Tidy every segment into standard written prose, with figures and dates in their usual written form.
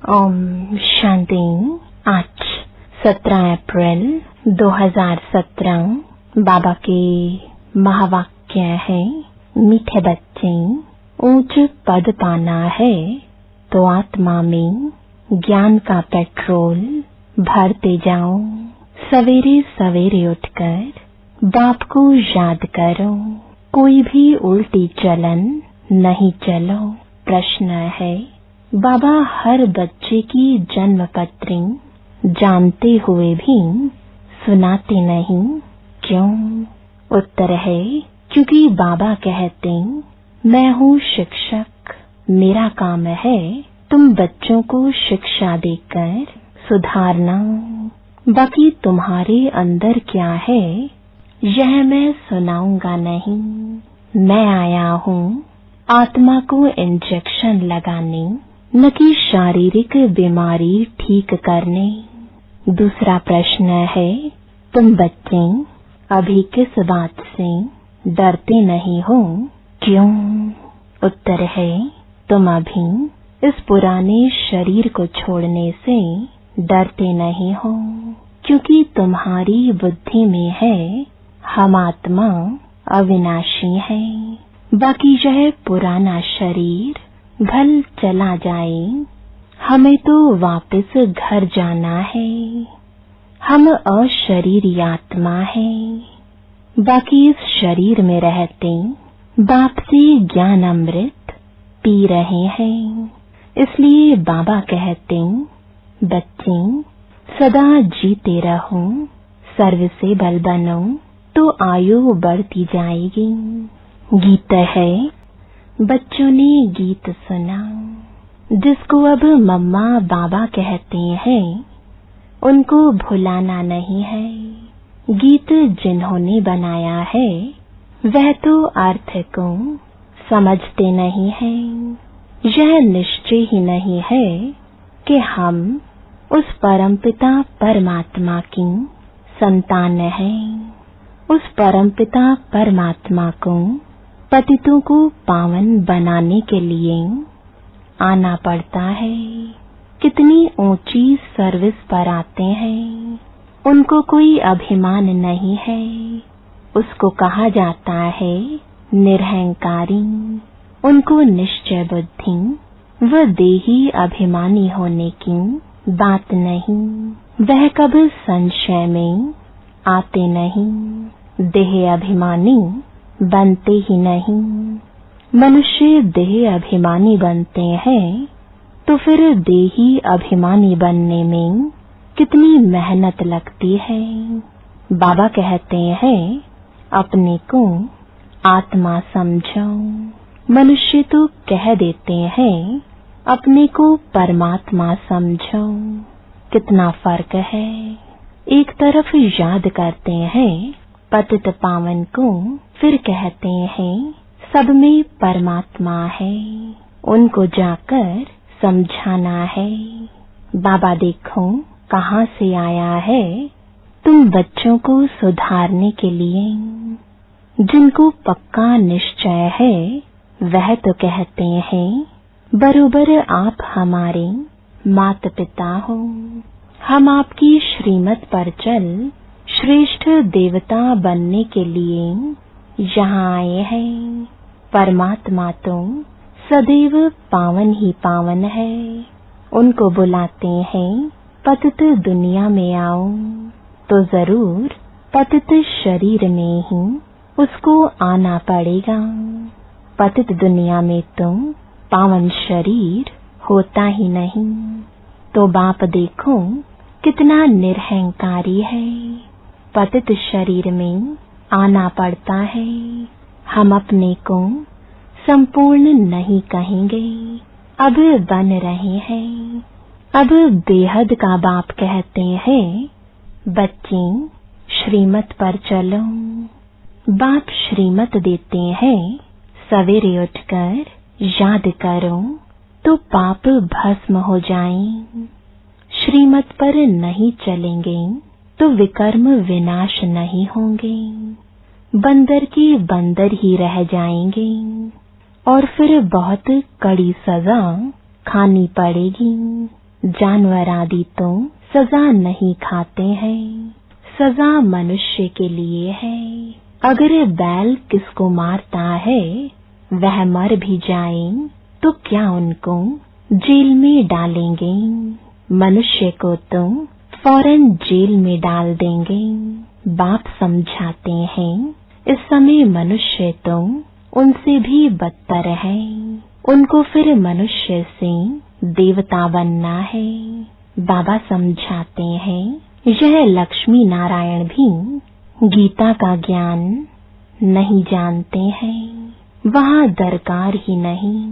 ओम शांति। आज 17 अप्रैल 2017 बाबा के महावाक्य है, मीठे बच्चे, ऊंच पद पाना है तो आत्मा में ज्ञान का पेट्रोल भरते जाओ। सवेरे सवेरे उठकर बाप को याद करो, कोई भी उल्टी चलन नहीं चलो। प्रश्न है, बाबा हर बच्चे की जन्म पत्री जानते हुए भी सुनाते नहीं, क्यों? उत्तर है, क्योंकि बाबा कहते मैं हूँ शिक्षक, मेरा काम है तुम बच्चों को शिक्षा देकर सुधारना। बाकी तुम्हारे अंदर क्या है यह मैं सुनाऊंगा नहीं। मैं आया हूँ आत्मा को इंजेक्शन लगाने, न कि शारीरिक बीमारी ठीक करने। दूसरा प्रश्न है, तुम बच्चे अभी किस बात से डरते नहीं हो, क्यों? उत्तर है, तुम अभी इस पुराने शरीर को छोड़ने से डरते नहीं हो, क्योंकि तुम्हारी बुद्धि में है हम आत्मा अविनाशी है। बाकी यह पुराना शरीर भल चला जाए, हमें तो वापस घर जाना है। हम अशरीरी आत्मा है। बाकी इस शरीर में रहते बाप से ज्ञान अमृत पी रहे हैं। इसलिए बाबा कहते बच्चे सदा जीते रहो, सर्व से बल बनो तो आयु बढ़ती जाएगी। गीत है, बच्चों ने गीत सुना, जिसको अब मम्मा बाबा कहते हैं उनको भुलाना नहीं है। गीत जिन्होंने बनाया है वह तो अर्थ को समझते नहीं है। यह निश्चय ही नहीं है कि हम उस परमपिता परमात्मा की संतान हैं। उस परमपिता परमात्मा को पतितों को पावन बनाने के लिए आना पड़ता है। कितनी ऊंची सर्विस पर आते हैं, उनको कोई अभिमान नहीं है। उसको कहा जाता है निरहंकारी। उनको निश्चय बुद्धि व देही अभिमानी होने की बात नहीं। वह कभी संशय में आते नहीं, देह अभिमानी बनते ही नहीं। मनुष्य देह अभिमानी बनते हैं तो फिर देही अभिमानी बनने में कितनी मेहनत लगती है। बाबा कहते हैं अपने को आत्मा समझो। मनुष्य तो कह देते हैं अपने को परमात्मा समझो। कितना फर्क है। एक तरफ याद करते हैं पतित पावन को, फिर कहते हैं सब में परमात्मा है, उनको जाकर समझाना है। बाबा देखो कहाँ से आया है तुम बच्चों को सुधारने के लिए। जिनको पक्का निश्चय है वह तो कहते हैं बरोबर आप हमारे माता पिता हो। हम आपकी श्रीमत पर चल श्रेष्ठ देवता बनने के लिए यहाँ आए हैं। परमात्मा तो सदैव पावन ही पावन है। उनको बुलाते हैं पतित दुनिया में आओ, तो जरूर पतित शरीर में ही उसको आना पड़ेगा। पतित दुनिया में तो पावन शरीर होता ही नहीं। तो बाप देखो कितना निरहंकारी है। पतित शरीर में आना पड़ता है। हम अपने को संपूर्ण नहीं कहेंगे, अब बन रहे हैं। अब बेहद का बाप कहते हैं बच्चे श्रीमत पर चलो। बाप श्रीमत देते हैं सवेरे उठकर याद करो तो पाप भस्म हो जाएं। श्रीमत पर नहीं चलेंगे तो विकर्म विनाश नहीं होंगे। बंदर के बंदर ही रह जाएंगे और फिर बहुत कड़ी सजा खानी पड़ेगी। जानवर आदि तो सजा नहीं खाते हैं, सजा मनुष्य के लिए है। अगर बैल किसको मारता है वह मर भी जाए तो क्या उनको जेल में डालेंगे? मनुष्य को तो फौरन जेल में डाल देंगे। बाप समझाते हैं इस समय मनुष्य तो उनसे भी बदतर है, उनको फिर मनुष्य से देवता बनना है। बाबा समझाते हैं यह लक्ष्मी नारायण भी गीता का ज्ञान नहीं जानते हैं, वहाँ दरकार ही नहीं,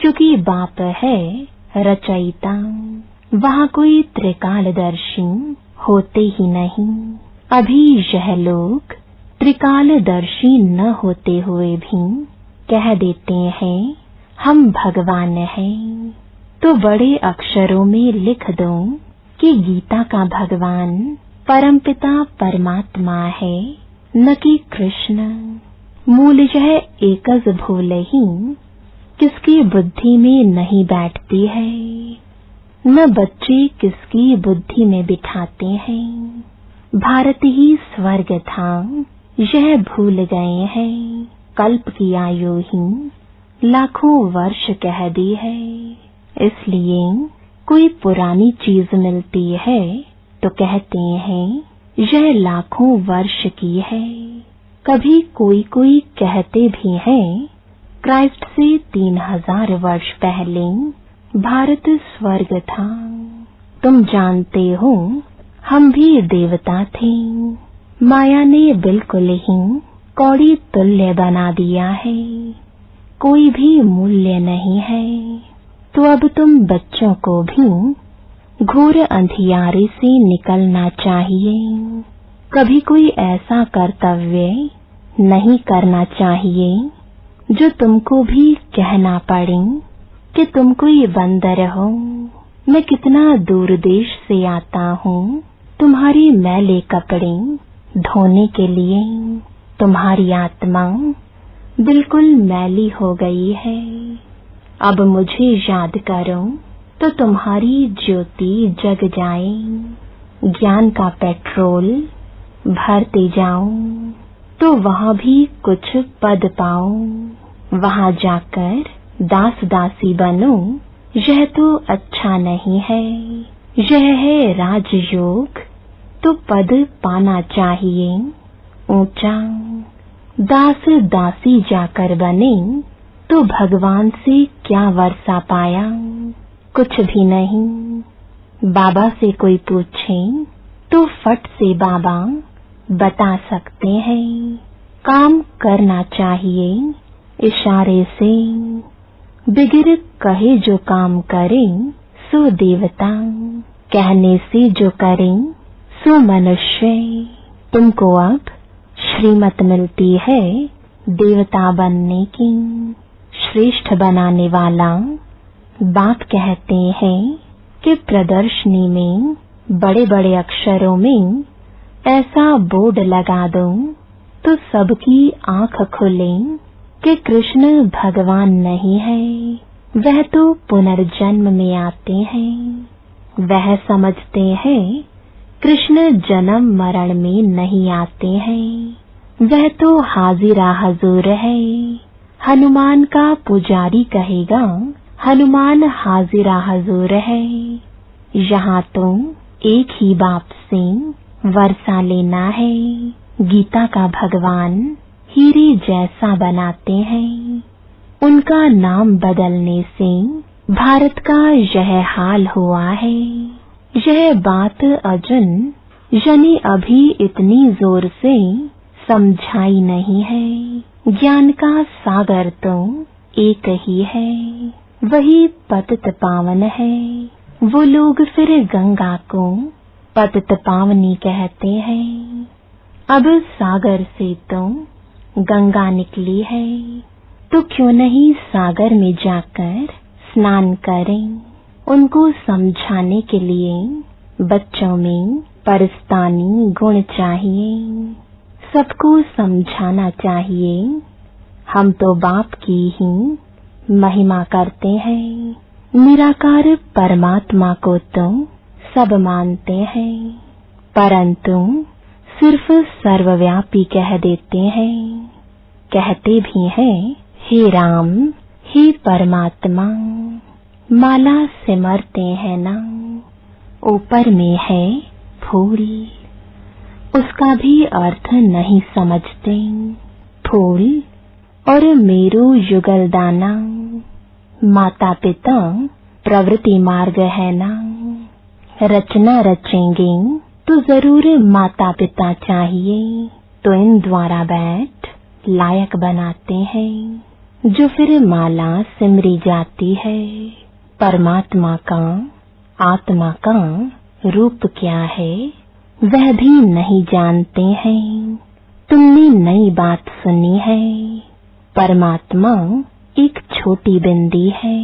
क्योंकि बाप है रचयिता, वहाँ कोई त्रिकालदर्शी होते ही नहीं। अभी यह लोग त्रिकालदर्शी न होते हुए भी कह देते हैं हम भगवान हैं, तो बड़े अक्षरों में लिख दो कि गीता का भगवान परमपिता परमात्मा है, न कि कृष्ण। मूल यह एकज भूल ही किसकी बुद्धि में नहीं बैठती है, न बच्चे किसकी बुद्धि में बिठाते हैं। भारत ही स्वर्ग था यह भूल गए हैं, कल्प की आयु ही लाखों वर्ष कह दी है। इसलिए कोई पुरानी चीज मिलती है तो कहते हैं यह लाखों वर्ष की है। कभी कोई कोई कहते भी हैं क्राइस्ट से 3000 वर्ष पहले भारत स्वर्ग था। तुम जानते हो हम भी देवता थे, माया ने बिल्कुल ही कौड़ी तुल्य बना दिया है, कोई भी मूल्य नहीं है। तो अब तुम बच्चों को भी घोर अंधियारे से निकलना चाहिए। कभी कोई ऐसा कर्तव्य नहीं करना चाहिए जो तुमको भी कहना पड़े कि तुम कोई बंदर हो। मैं कितना दूर देश से आता हूँ तुम्हारी मैले कपड़े धोने के लिए। तुम्हारी आत्मा बिल्कुल मैली हो गई है। अब मुझे याद करो तो तुम्हारी ज्योति जग जाए। ज्ञान का पेट्रोल भरते जाओ तो वहाँ भी कुछ पद पाओ। वहाँ जाकर दास दासी बनो, यह तो अच्छा नहीं है। यह है राजयोग, तो पद पाना चाहिए ऊंचा। दास दासी जाकर बने तो भगवान से क्या वर्षा पाया? कुछ भी नहीं। बाबा से कोई पूछे तो फट से बाबा बता सकते हैं। काम करना चाहिए इशारे से, बिगिर कहे जो काम करें सो देवता, कहने से जो करें सो मनुष्य। तुमको अब श्रीमत मिलती है देवता बनने की। श्रेष्ठ बनाने वाला बाप कहते हैं कि प्रदर्शनी में बड़े बड़े अक्षरों में ऐसा बोर्ड लगा दो तो सबकी आंख खुले कि कृष्ण भगवान नहीं है, वह तो पुनर्जन्म में आते हैं। वह समझते हैं कृष्ण जन्म मरण में नहीं आते हैं, वह तो हाजिरा हजूर है। हनुमान का पुजारी कहेगा हनुमान हाजिरा हजूर है। यहाँ तो एक ही बाप से वर्षा लेना है। गीता का भगवान हीरे जैसा बनाते हैं। उनका नाम बदलने से भारत का यह हाल हुआ है। यह बात अर्जुन यानी अभी इतनी जोर से समझाई नहीं है। ज्ञान का सागर तो एक ही है, वही पतित पावन है। वो लोग फिर गंगा को पतित पावनी कहते हैं। अब सागर से तो गंगा निकली है, तो क्यों नहीं सागर में जाकर स्नान करें। उनको समझाने के लिए बच्चों में परस्तानी गुण चाहिए। सबको समझाना चाहिए हम तो बाप की ही महिमा करते हैं। निराकार परमात्मा को तो सब मानते हैं, परंतु सिर्फ सर्वव्यापी कह देते हैं। कहते भी हैं, हे राम, हे परमात्मा। माला सिमरते हैं ना, ऊपर में है फूल, उसका भी अर्थ नहीं समझते। फूल और मेरू युगल दाना, माता पिता प्रवृत्ति मार्ग है ना। रचना रचेंगे तो जरूर माता पिता चाहिए, तो इन द्वारा बैठ लायक बनाते हैं, जो फिर माला सिमरी जाती है। परमात्मा का, आत्मा का रूप क्या है वह भी नहीं जानते हैं। तुमने नई बात सुनी है। परमात्मा एक छोटी बिंदी है,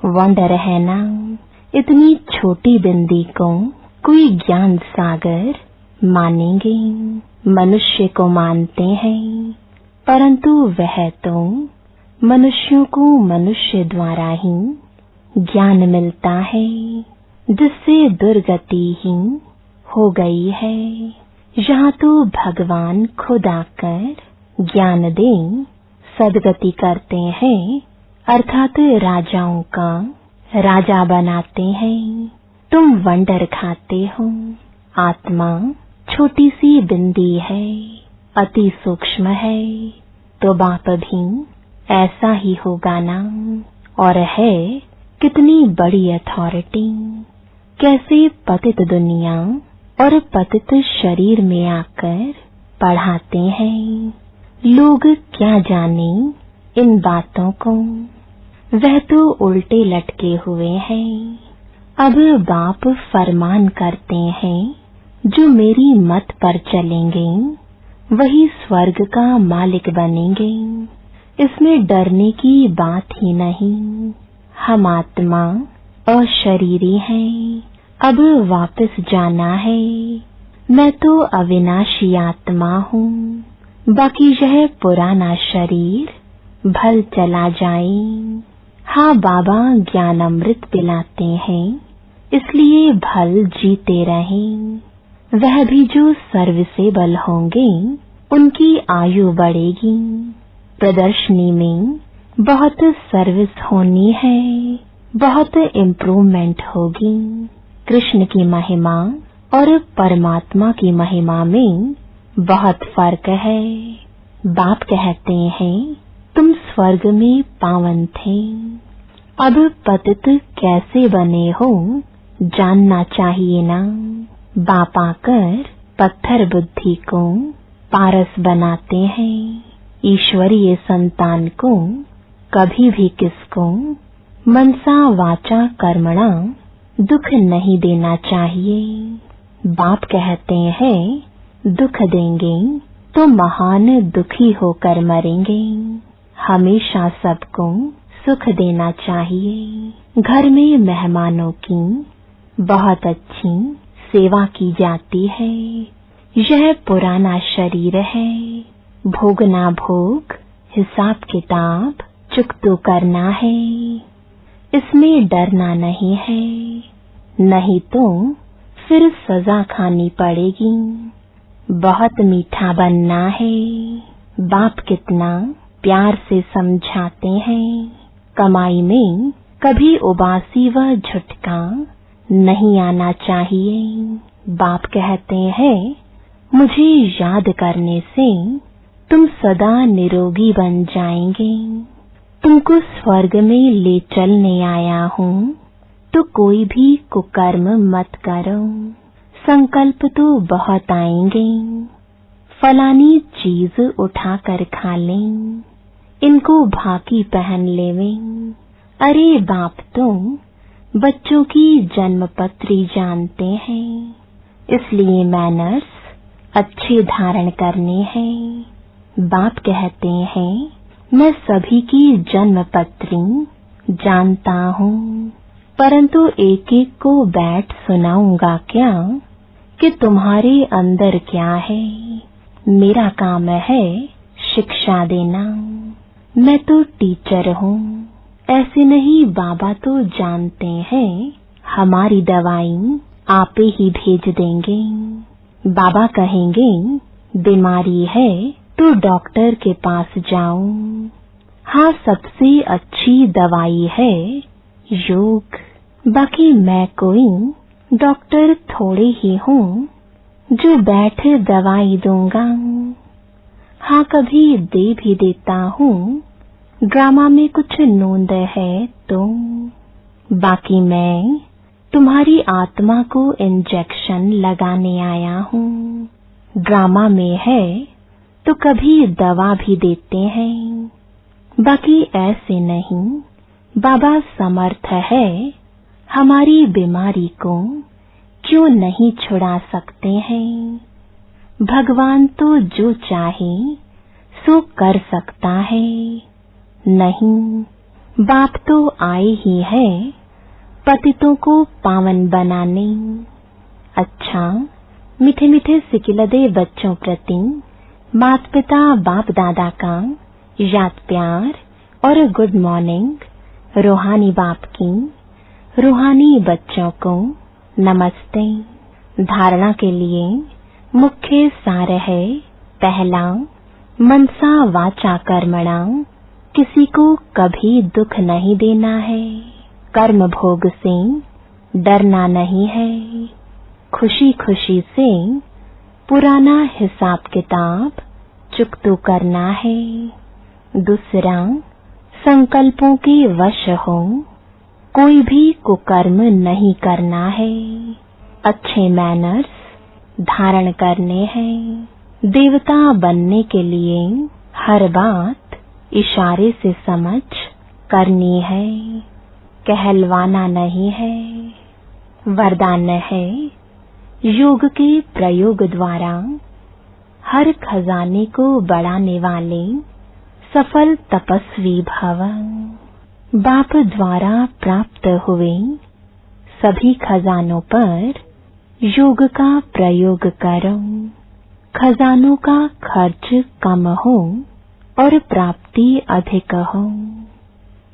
वंडर है ना। इतनी छोटी बिंदी को कोई ज्ञान सागर मानेंगे, मनुष्य को मानते हैं, परंतु वह तो मनुष्यों को मनुष्य द्वारा ही ज्ञान मिलता है, जिससे दुर्गति ही हो गई है। यहाँ तो भगवान खुद आकर ज्ञान दें सदगति करते हैं, अर्थात राजाओं का राजा बनाते हैं। तुम वंडर खाते हो। आत्मा छोटी सी बिंदी है, अति सूक्ष्म है, तो बाप भी ऐसा ही होगा ना। और है कितनी बड़ी अथॉरिटी। कैसे पतित दुनिया और पतित शरीर में आकर पढ़ाते हैं। लोग क्या जाने इन बातों को, वह तो उल्टे लटके हुए हैं। अब बाप फरमान करते हैं, जो मेरी मत पर चलेंगे वही स्वर्ग का मालिक बनेंगे। इसमें डरने की बात ही नहीं। हम आत्मा अशरीरी हैं, अब वापस जाना है। मैं तो अविनाशी आत्मा हूँ, बाकी यह पुराना शरीर भल चला जाए। हाँ, बाबा ज्ञान अमृत पिलाते हैं, इसलिए भल जीते रहें। वह भी जो सर्विसेबल होंगे उनकी आयु बढ़ेगी। प्रदर्शनी में बहुत सर्विस होनी है, बहुत इम्प्रूवमेंट होगी। कृष्ण की महिमा और परमात्मा की महिमा में बहुत फर्क है। बाप कहते हैं, तुम स्वर्ग में पावन थे, अब पतित कैसे बने हो जानना चाहिए ना। बाप आकर पत्थर बुद्धि को पारस बनाते हैं। ईश्वरीय संतान को कभी भी किसको मनसा वाचा कर्मणा दुख नहीं देना चाहिए। बाप कहते हैं, दुख देंगे तो महान दुखी होकर मरेंगे। हमेशा सबको सुख देना चाहिए। घर में मेहमानों की बहुत अच्छी सेवा की जाती है। यह पुराना शरीर है, भोगना भोग, हिसाब किताब चुकतो करना है। इसमें डरना नहीं है, नहीं तो फिर सजा खानी पड़ेगी। बहुत मीठा बनना है। बाप कितना प्यार से समझाते हैं। कमाई में कभी उबासी व झुटका नहीं आना चाहिए। बाप कहते हैं, मुझे याद करने से तुम सदा निरोगी बन जाएंगे। तुमको स्वर्ग में ले चलने आया हूँ, तो कोई भी कुकर्म मत करो। संकल्प तो बहुत आएंगे, फलानी चीज उठा कर खा लें, इनको भाकी पहन लेवें। अरे बाप तो बच्चों की जन्मपत्री जानते हैं, इसलिए मैनर्स अच्छे धारण करने हैं। बाप कहते हैं, मैं सभी की जन्मपत्री जानता हूँ, परंतु एक एक को बैठ सुनाऊंगा क्या कि तुम्हारे अंदर क्या है। मेरा काम है शिक्षा देना। मैं तो टीचर हूँ, ऐसे नहीं, बाबा तो जानते हैं हमारी दवाई आप ही भेज देंगे। बाबा कहेंगे बीमारी है तो डॉक्टर के पास जाओ। हाँ, सबसे अच्छी दवाई है योग। बाकी मैं कोई डॉक्टर थोड़े ही हूँ जो बैठे दवाई दूंगा। हाँ, कभी दे भी देता हूँ, ड्रामा में कुछ नोंद है तो। बाकी मैं तुम्हारी आत्मा को इंजेक्शन लगाने आया हूँ। ड्रामा में है तो कभी दवा भी देते हैं, बाकी ऐसे नहीं। बाबा समर्थ है, हमारी बीमारी को क्यों नहीं छुड़ा सकते हैं। भगवान तो जो चाहे सो कर सकता है। नहीं, बाप तो आए ही है पतितों को पावन बनाने। अच्छा, मीठे मीठे सिकिलदे बच्चों प्रति माता पिता बाप दादा का याद प्यार और गुड मॉर्निंग। रूहानी बाप की रूहानी बच्चों को नमस्ते। धारणा के लिए मुख्य सार है, पहला, मनसा वाचा कर्मणा, किसी को कभी दुख नहीं देना है। कर्म भोग से डरना नहीं है, खुशी खुशी से पुराना हिसाब किताब चुकतो करना है। दूसरा, संकल्पों के वश हो, कोई भी कुकर्म नहीं करना है। अच्छे मैनर्स धारण करने हैं। देवता बनने के लिए हर बात इशारे से समझ करनी है, कहलवाना नहीं है। वरदान है, योग के प्रयोग द्वारा हर खजाने को बढ़ाने वाले सफल तपस्वी भव। बाप द्वारा प्राप्त हुए सभी खजानों पर योग का प्रयोग करो। खजानों का खर्च कम हो और प्राप्ति अधिक हो,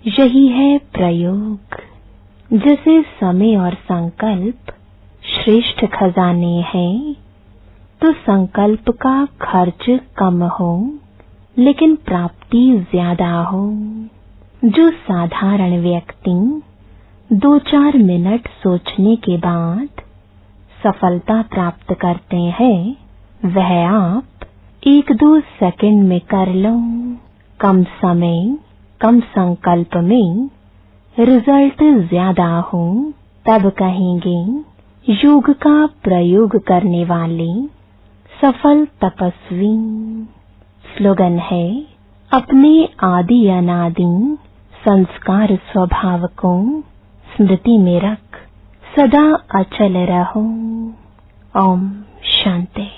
यही है प्रयोग। जैसे समय और संकल्प श्रेष्ठ खजाने हैं, तो संकल्प का खर्च कम हो लेकिन प्राप्ति ज्यादा हो। जो साधारण व्यक्ति 2-4 मिनट सोचने के बाद सफलता प्राप्त करते हैं, वह आप 1-2 सेकंड में कर लो। कम समय कम संकल्प में रिजल्ट ज्यादा हो, तब कहेंगे योग का प्रयोग करने वाले सफल तपस्वी। स्लोगन है, अपने आदि अनादि संस्कार स्वभाव को स्मृति में रख सदा अचल रहो। ओम शांति।